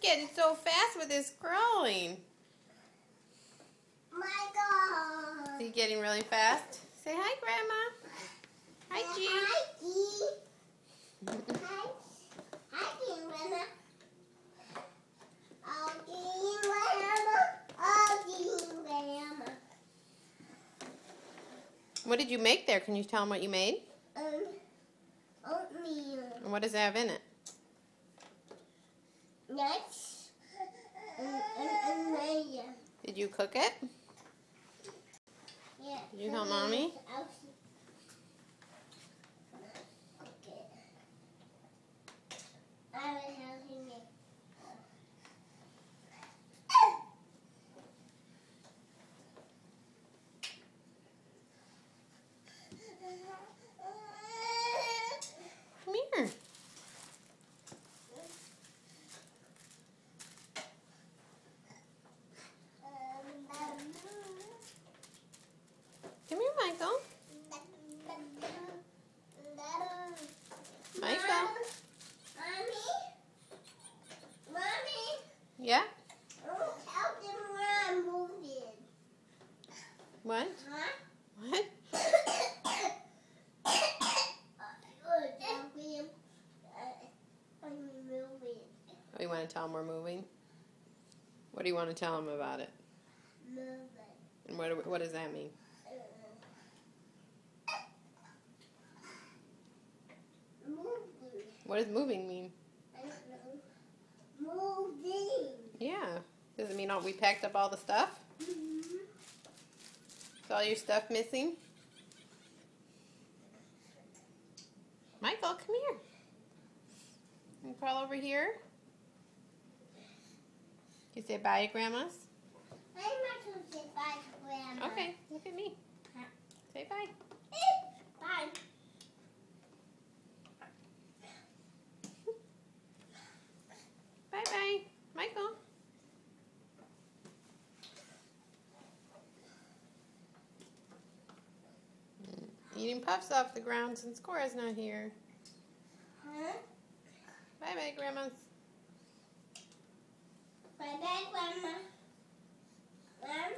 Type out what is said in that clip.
getting so fast with his crawling. Michael. Is he getting really fast? Say hi, Grandma. Hi, G. Hi, G. Hi, Grandma. Oh, Grandma. Oh, Grandma. What did you make there? Can you tell them what you made? Oatmeal. And what does it have in it? Nuts. And mayo. Did you cook it? Yeah. Did you help Mommy? Okay. I was helping you. Come here. Come here, Michael. Michael. Mommy? Yeah? Tell them where I'm moving. What? Huh? What? I'm moving. Oh, you want to tell them we're moving? What do you want to tell them about it? Moving. And what does that mean? Moving. What does moving mean? I don't know. Moving. Yeah. Does it mean we packed up all the stuff? Mm-hmm. Is all your stuff missing? Michael, come here. You crawl over here. You say bye, Grandma's? I'm not going to say bye to Grandma. Okay, look at me. Say bye. Bye. Bye-bye. Michael. Eating puffs off the ground since Cora's not here. Huh? Bye-bye, Grandma's. Bye-bye, Grandma. Mom?